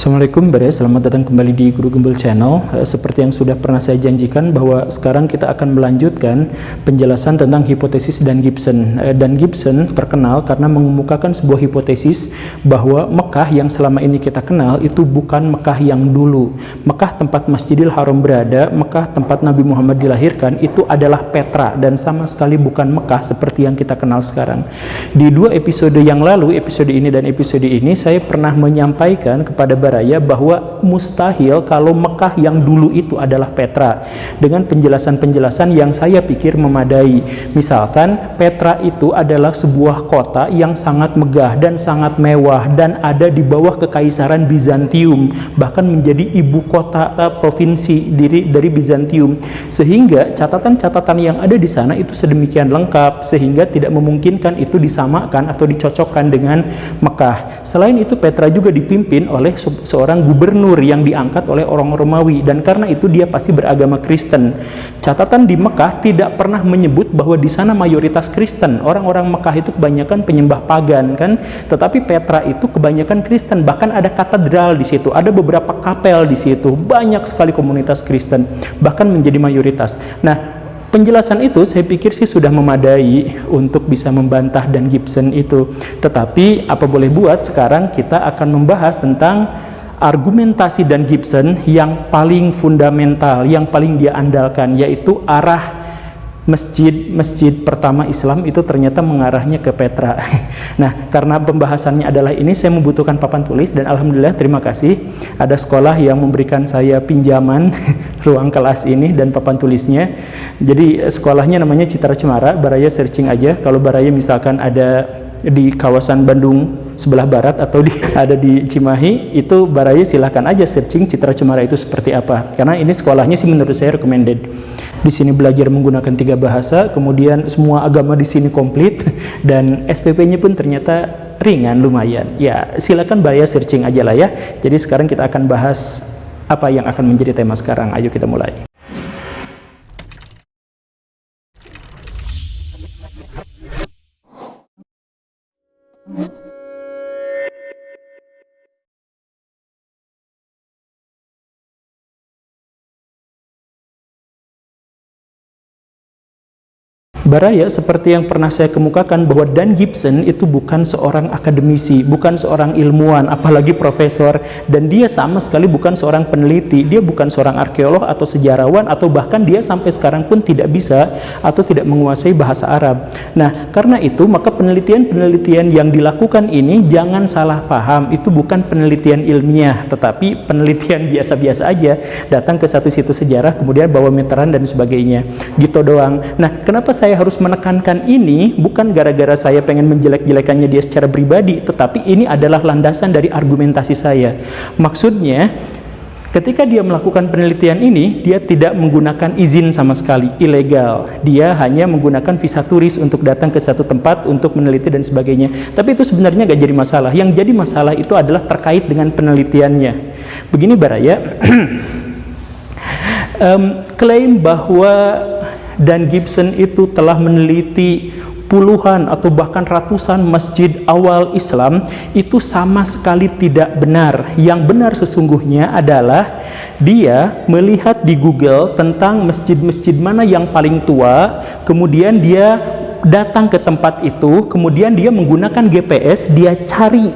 Assalamualaikum selamat datang kembali di Guru Gembel Channel. Seperti yang sudah pernah saya janjikan bahwa sekarang kita akan melanjutkan penjelasan tentang hipotesis Dan Gibson. Dan Gibson terkenal karena mengemukakan sebuah hipotesis bahwa Mekah yang selama ini kita kenal itu bukan Mekah yang dulu. Mekah tempat Masjidil Haram berada, Mekah tempat Nabi Muhammad dilahirkan itu adalah Petra dan sama sekali bukan Mekah seperti yang kita kenal sekarang. Di dua episode yang lalu, episode ini dan episode ini, saya pernah menyampaikan kepada Baraya bahwa mustahil kalau Mekah yang dulu itu adalah Petra, dengan penjelasan-penjelasan yang saya pikir memadai. Misalkan Petra itu adalah sebuah kota yang sangat megah dan sangat mewah dan ada di bawah kekaisaran Bizantium, bahkan menjadi ibu kota provinsi dari Bizantium, sehingga catatan-catatan yang ada di sana itu sedemikian lengkap sehingga tidak memungkinkan itu disamakan atau dicocokkan dengan Mekah. Selain itu, Petra juga dipimpin oleh seorang gubernur yang diangkat oleh orang Romawi, dan karena itu dia pasti beragama Kristen. Catatan di Mekah tidak pernah menyebut bahwa di sana mayoritas Kristen. Orang-orang Mekah itu kebanyakan penyembah pagan kan, tetapi Petra itu kebanyakan Kristen, bahkan ada katedral di situ, ada beberapa kapel di situ, banyak sekali komunitas Kristen, bahkan menjadi mayoritas. Nah, penjelasan itu saya pikir sih sudah memadai untuk bisa membantah Dan Gibson itu. Tetapi apa boleh buat, sekarang kita akan membahas tentang argumentasi Dan Gibson yang paling fundamental, yang paling dia andalkan, yaitu arah masjid pertama Islam itu ternyata mengarahnya ke Petra. Nah, karena pembahasannya adalah ini, saya membutuhkan papan tulis, dan alhamdulillah terima kasih ada sekolah yang memberikan saya pinjaman ruang kelas ini dan papan tulisnya. Jadi sekolahnya namanya Citra Cemara. Baraya searching aja kalau Baraya misalkan ada di kawasan Bandung sebelah barat atau ada di Cimahi, itu Baraya silahkan aja searching Citra Cemara itu seperti apa, karena ini sekolahnya sih menurut saya recommended. Di sini belajar menggunakan 3 bahasa, kemudian semua agama di sini komplit, dan SPP-nya pun ternyata ringan lumayan. Ya, silakan Baraya searching aja lah ya. Jadi sekarang kita akan bahas apa yang akan menjadi tema sekarang. Ayo kita mulai. Baraya, seperti yang pernah saya kemukakan, bahwa Dan Gibson itu bukan seorang akademisi, bukan seorang ilmuwan, apalagi profesor, dan dia sama sekali bukan seorang peneliti, dia bukan seorang arkeolog atau sejarawan, atau bahkan dia sampai sekarang pun tidak bisa atau tidak menguasai bahasa Arab. Nah, karena itu maka penelitian-penelitian yang dilakukan ini jangan salah paham, itu bukan penelitian ilmiah, tetapi penelitian biasa-biasa aja, datang ke satu situs sejarah, kemudian bawa meteran dan sebagainya, gitu doang. Nah, kenapa saya harus menekankan ini? Bukan gara-gara saya pengen menjelek-jelekannya dia secara pribadi, tetapi ini adalah landasan dari argumentasi saya. Maksudnya, ketika dia melakukan penelitian ini, dia tidak menggunakan izin sama sekali, ilegal. Dia hanya menggunakan visa turis untuk datang ke satu tempat untuk meneliti dan sebagainya. Tapi itu sebenarnya gak jadi masalah. Yang jadi masalah itu adalah terkait dengan penelitiannya. Begini Baraya, klaim bahwa Dan Gibson itu telah meneliti puluhan atau bahkan ratusan masjid awal Islam itu sama sekali tidak benar. Yang benar sesungguhnya adalah dia melihat di Google tentang masjid-masjid mana yang paling tua, kemudian dia datang ke tempat itu, kemudian dia menggunakan GPS, dia cari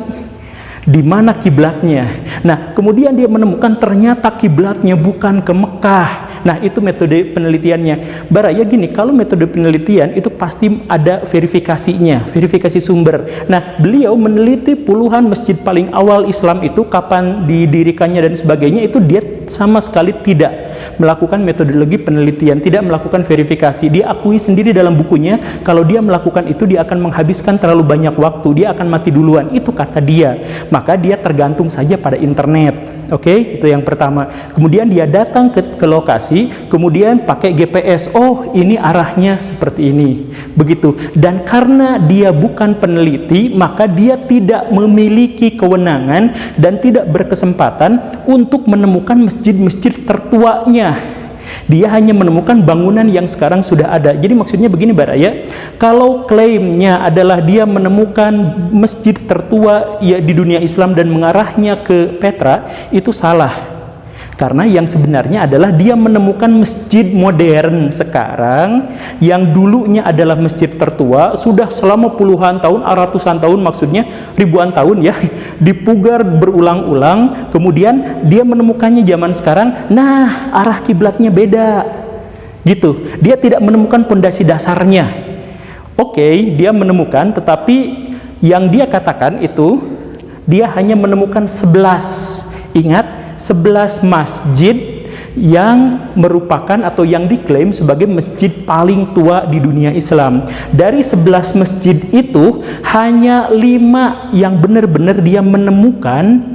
di mana kiblatnya. Nah, kemudian dia menemukan ternyata kiblatnya bukan ke Mekah. Nah, itu metode penelitiannya. Baraya gini, kalau metode penelitian itu pasti ada verifikasinya, verifikasi sumber. Nah, beliau meneliti puluhan masjid paling awal Islam itu, kapan didirikannya dan sebagainya, itu dia sama sekali tidak melakukan metodologi penelitian, tidak melakukan verifikasi. Dia akui sendiri dalam bukunya, kalau dia melakukan itu dia akan menghabiskan terlalu banyak waktu, dia akan mati duluan, itu kata dia. Maka dia tergantung saja pada internet. Oke, itu yang pertama. Kemudian dia datang ke lokasi, kemudian pakai GPS. Oh, ini arahnya seperti ini. Begitu. Dan karena dia bukan peneliti, maka dia tidak memiliki kewenangan dan tidak berkesempatan untuk menemukan masjid-masjid tertuanya. Dia hanya menemukan bangunan yang sekarang sudah ada. Jadi maksudnya begini Baraya, kalau klaimnya adalah dia menemukan masjid tertua ya di dunia Islam dan mengarahnya ke Petra, itu salah. Karena yang sebenarnya adalah dia menemukan masjid modern sekarang yang dulunya adalah masjid tertua, sudah selama puluhan tahun, ratusan tahun maksudnya, ribuan tahun ya, dipugar berulang-ulang, kemudian dia menemukannya zaman sekarang, nah arah kiblatnya beda. Gitu. Dia tidak menemukan pondasi dasarnya. Oke, dia menemukan, tetapi yang dia katakan itu dia hanya menemukan 11. Ingat, 11 masjid yang merupakan atau yang diklaim sebagai masjid paling tua di dunia Islam. Dari 11 masjid itu hanya 5 yang benar-benar dia menemukan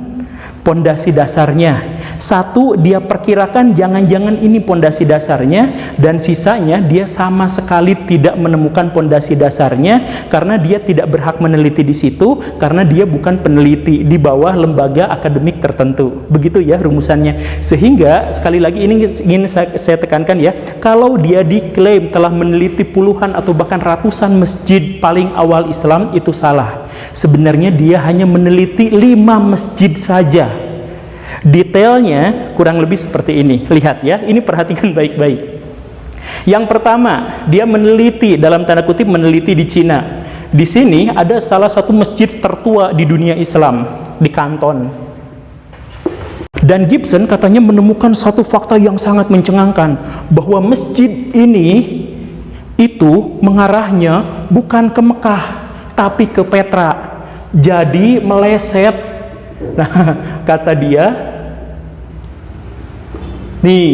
pondasi dasarnya. 1 dia perkirakan jangan-jangan ini pondasi dasarnya, dan sisanya dia sama sekali tidak menemukan pondasi dasarnya karena dia tidak berhak meneliti di situ, karena dia bukan peneliti di bawah lembaga akademik tertentu. Begitu ya rumusannya. Sehingga sekali lagi ini ingin saya tekankan ya, kalau dia diklaim telah meneliti puluhan atau bahkan ratusan masjid paling awal Islam, itu salah. Sebenarnya dia hanya meneliti 5 masjid saja. Detailnya kurang lebih seperti ini. Lihat ya, ini perhatikan baik-baik. Yang pertama, dia meneliti, dalam tanda kutip meneliti di Cina. Di sini ada salah satu masjid tertua di dunia Islam, di Kanton. Dan Gibson katanya menemukan satu fakta yang sangat mencengangkan, bahwa masjid ini itu mengarahnya bukan ke Mekah, tapi ke Petra. Jadi meleset. Nah, kata dia, nih,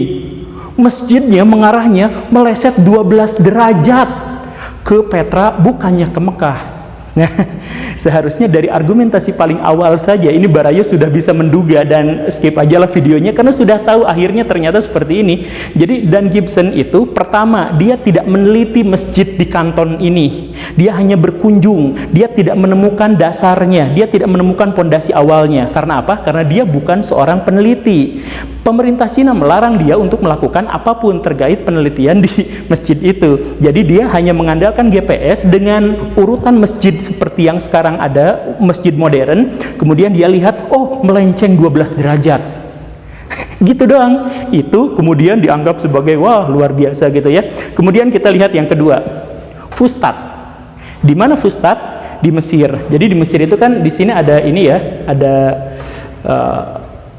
masjidnya mengarahnya meleset 12 derajat ke Petra, bukannya ke Mekah. Nah, seharusnya dari argumentasi paling awal saja ini Baraya sudah bisa menduga, dan skip aja lah videonya karena sudah tahu akhirnya ternyata seperti ini. Jadi Dan Gibson itu pertama, dia tidak meneliti masjid di Kanton ini. Dia hanya berkunjung, dia tidak menemukan dasarnya, dia tidak menemukan pondasi awalnya. Karena apa? Karena dia bukan seorang peneliti. Pemerintah Cina melarang dia untuk melakukan apapun terkait penelitian di masjid itu. Jadi dia hanya mengandalkan GPS dengan urutan masjid seperti yang sekarang ada, masjid modern. Kemudian dia lihat, oh melenceng 12 derajat. Gitu doang. Itu kemudian dianggap sebagai wah luar biasa gitu ya. Kemudian kita lihat yang kedua, Fustat. Di mana Fustat? Di Mesir. Jadi di Mesir itu kan di sini ada ini ya, ada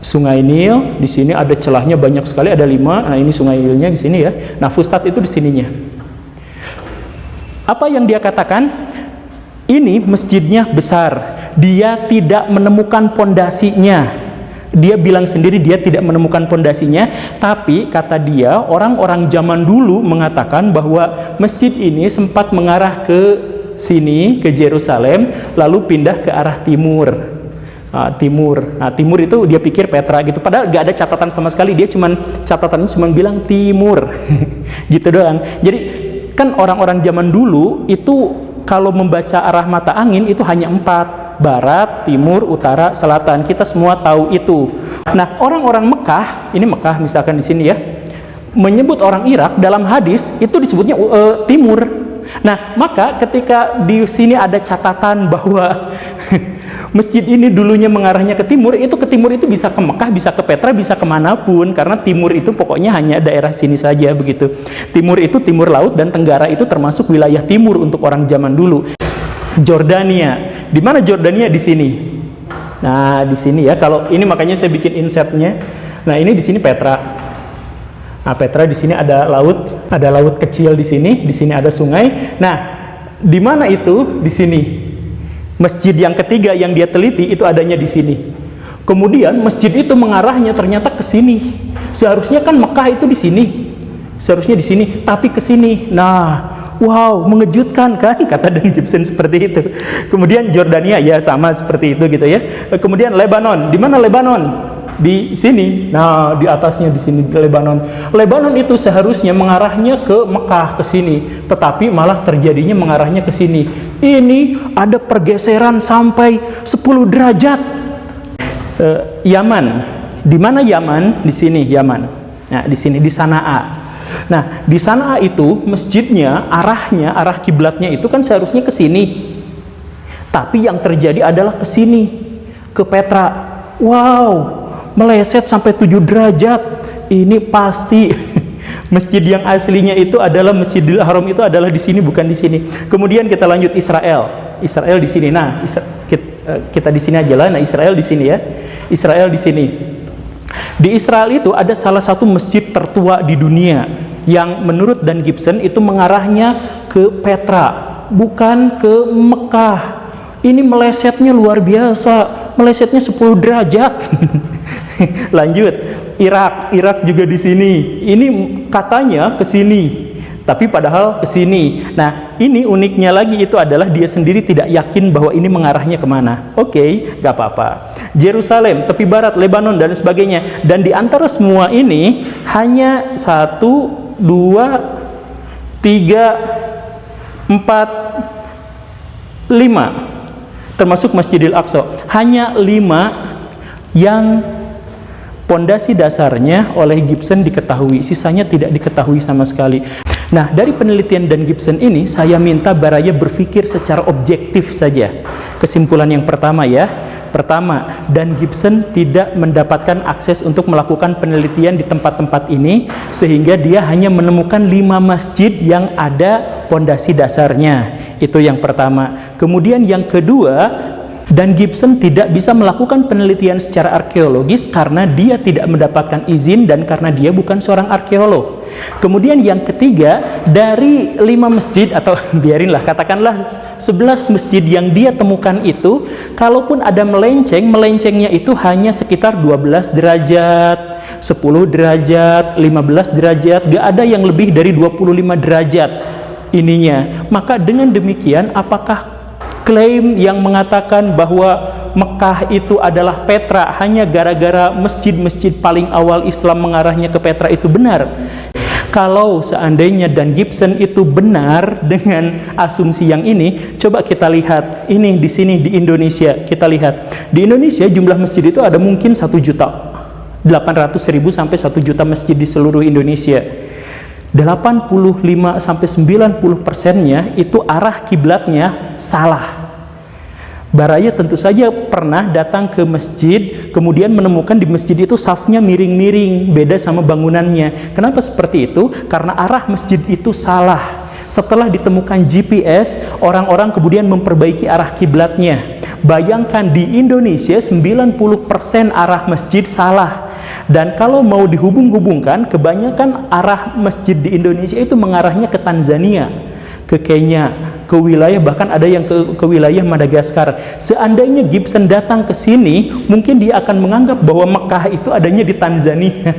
Sungai Nil. Di sini ada celahnya banyak sekali, ada 5. Nah ini Sungai Nilnya di sini ya. Nah Fustat itu di sininya. Apa yang dia katakan? Ini masjidnya besar. Dia tidak menemukan pondasinya. Dia bilang sendiri dia tidak menemukan pondasinya, tapi kata dia orang-orang zaman dulu mengatakan bahwa masjid ini sempat mengarah ke sini, ke Yerusalem, lalu pindah ke arah timur. Timur. Nah, timur itu dia pikir Petra gitu. Padahal gak ada catatan sama sekali. Dia catatannya cuma bilang timur. Gitu doang. Jadi kan orang-orang zaman dulu itu kalau membaca arah mata angin itu hanya 4. Barat, timur, utara, selatan. Kita semua tahu itu. Nah, orang-orang Mekah, ini Mekah misalkan di sini ya, menyebut orang Irak dalam hadis itu disebutnya timur. Nah, maka ketika di sini ada catatan bahwa masjid ini dulunya mengarahnya ke timur, itu ke timur itu bisa ke Mekah, bisa ke Petra, bisa kemanapun, karena timur itu pokoknya hanya daerah sini saja begitu. Timur itu timur laut, dan Tenggara itu termasuk wilayah timur untuk orang zaman dulu. Jordania, di mana Jordania? Di sini. Nah di sini ya, kalau ini makanya saya bikin insertnya. Nah ini di sini Petra. Nah Petra di sini ada laut kecil di sini ada sungai. Nah di mana itu? Di sini. Masjid yang ketiga yang dia teliti itu adanya di sini. Kemudian masjid itu mengarahnya ternyata ke sini. Seharusnya kan Mekah itu di sini. Seharusnya di sini, tapi ke sini. Nah, wow, mengejutkan kan, kata Dan Gibson seperti itu. Kemudian Jordania ya sama seperti itu gitu ya. Kemudian Lebanon, di mana Lebanon? Di sini. Nah, di atasnya di sini Lebanon. Lebanon itu seharusnya mengarahnya ke Mekah, ke sini, tetapi malah terjadinya mengarahnya ke sini. Ini ada pergeseran sampai 10 derajat. Yaman. Di mana Yaman? Di sini Yaman. Nah, di sini di Sana'a. Nah, di Sana'a itu masjidnya, arah kiblatnya itu kan seharusnya ke sini. Tapi yang terjadi adalah ke sini, ke Petra. Wow, meleset sampai 7 derajat. Ini pasti masjid yang aslinya itu adalah Masjidil Haram itu adalah di sini, bukan di sini. Kemudian kita lanjut Israel. Israel di sini. Nah, kita di sini aja lah. Nah, Israel di sini ya. Israel di sini. Di Israel itu ada salah satu masjid tertua di dunia yang menurut Dan Gibson itu mengarahnya ke Petra, bukan ke Mekah. Ini melesetnya luar biasa, melesetnya 10 derajat. Lanjut, Irak juga di sini. Ini katanya ke sini, tapi padahal ke sini. Nah, ini uniknya lagi itu adalah dia sendiri tidak yakin bahwa ini mengarahnya kemana. Oke, gak apa-apa. Yerusalem, tepi barat, Lebanon, dan sebagainya. Dan di antara semua ini hanya 1, 2, 3, 4, 5, termasuk Masjidil Aqsa. Hanya 5 yang pondasi dasarnya oleh Gibson diketahui, sisanya tidak diketahui sama sekali. Nah, dari penelitian Dan Gibson ini, saya minta Baraya berpikir secara objektif saja. Kesimpulan yang pertama ya. Pertama, Dan Gibson tidak mendapatkan akses untuk melakukan penelitian di tempat-tempat ini, sehingga dia hanya menemukan 5 masjid yang ada pondasi dasarnya. Itu yang pertama. Kemudian yang kedua, Dan Gibson tidak bisa melakukan penelitian secara arkeologis karena dia tidak mendapatkan izin dan karena dia bukan seorang arkeolog. Kemudian yang ketiga, dari 5 masjid atau biarinlah katakanlah 11 masjid yang dia temukan itu, kalaupun ada melencengnya itu hanya sekitar 12 derajat, 10 derajat, 15 derajat, gak ada yang lebih dari 25 derajat ininya. Maka dengan demikian, apakah klaim yang mengatakan bahwa Mekah itu adalah Petra hanya gara-gara masjid-masjid paling awal Islam mengarahnya ke Petra itu benar? Kalau seandainya Dan Gibson itu benar dengan asumsi yang ini, coba kita lihat ini di sini di Indonesia. Kita lihat di Indonesia jumlah masjid itu ada mungkin 1.800.000 sampai 1 juta masjid di seluruh Indonesia. 85-90% itu arah kiblatnya salah. Baraya tentu saja pernah datang ke masjid, kemudian menemukan di masjid itu safnya miring-miring, beda sama bangunannya. Kenapa seperti itu? Karena arah masjid itu salah. Setelah ditemukan GPS, orang-orang kemudian memperbaiki arah kiblatnya. Bayangkan di Indonesia 90% arah masjid salah. Dan kalau mau dihubung-hubungkan, kebanyakan arah masjid di Indonesia itu mengarahnya ke Tanzania, ke Kenya, ke wilayah, bahkan ada yang ke wilayah Madagaskar. Seandainya Gibson datang ke sini, mungkin dia akan menganggap bahwa Mekah itu adanya di Tanzania.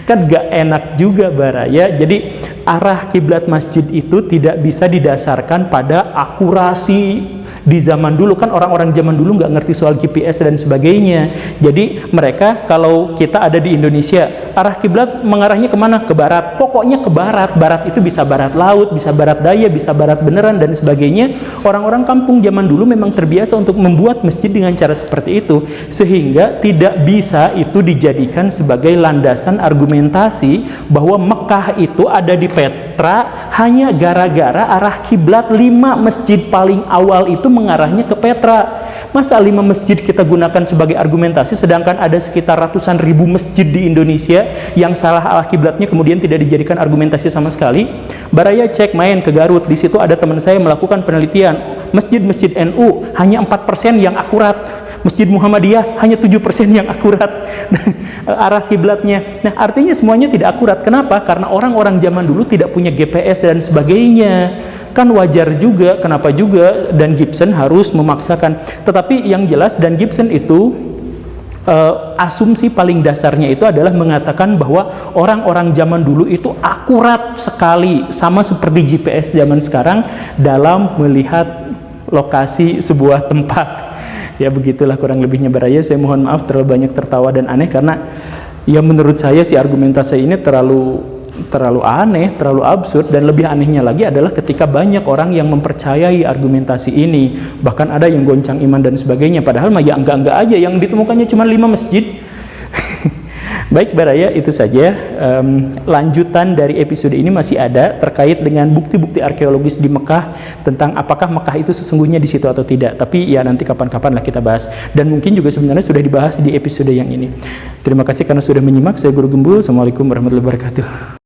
Kan gak enak juga Baraya. Jadi arah kiblat masjid itu tidak bisa didasarkan pada akurasi. Di zaman dulu kan orang-orang zaman dulu nggak ngerti soal GPS dan sebagainya. Jadi mereka, kalau kita ada di Indonesia, arah kiblat mengarahnya kemana? Ke barat. Pokoknya ke barat. Barat itu bisa barat laut, bisa barat daya, bisa barat beneran dan sebagainya. Orang-orang kampung zaman dulu memang terbiasa untuk membuat masjid dengan cara seperti itu, sehingga tidak bisa itu dijadikan sebagai landasan argumentasi bahwa Mekah itu ada di Petra hanya gara-gara arah kiblat 5 masjid paling awal itu mengarahnya ke Petra. Masa 5 masjid kita gunakan sebagai argumentasi, sedangkan ada sekitar ratusan ribu masjid di Indonesia yang salah arah kiblatnya kemudian tidak dijadikan argumentasi sama sekali. Baraya cek main ke Garut, di situ ada teman saya melakukan penelitian. Masjid-masjid NU hanya 4% yang akurat. Masjid Muhammadiyah hanya 7% yang akurat arah kiblatnya. Nah, artinya semuanya tidak akurat. Kenapa? Karena orang-orang zaman dulu tidak punya GPS dan sebagainya. Kan wajar juga, kenapa juga Dan Gibson harus memaksakan. Tetapi yang jelas Dan Gibson itu asumsi paling dasarnya itu adalah mengatakan bahwa orang-orang zaman dulu itu akurat sekali, sama seperti GPS zaman sekarang dalam melihat lokasi sebuah tempat. Ya begitulah kurang lebihnya Baraya. Saya mohon maaf terlalu banyak tertawa dan aneh karena ya menurut saya si argumentasi ini terlalu aneh, terlalu absurd. Dan lebih anehnya lagi adalah ketika banyak orang yang mempercayai argumentasi ini, bahkan ada yang goncang iman dan sebagainya, padahal mah ya enggak aja, yang ditemukannya cuma 5 masjid. Baik Baraya, itu saja. Lanjutan dari episode ini masih ada terkait dengan bukti-bukti arkeologis di Mekah tentang apakah Mekah itu sesungguhnya di situ atau tidak. Tapi ya nanti kapan-kapan lah kita bahas. Dan mungkin juga sebenarnya sudah dibahas di episode yang ini. Terima kasih karena sudah menyimak. Saya Guru Gembul. Assalamualaikum warahmatullahi wabarakatuh.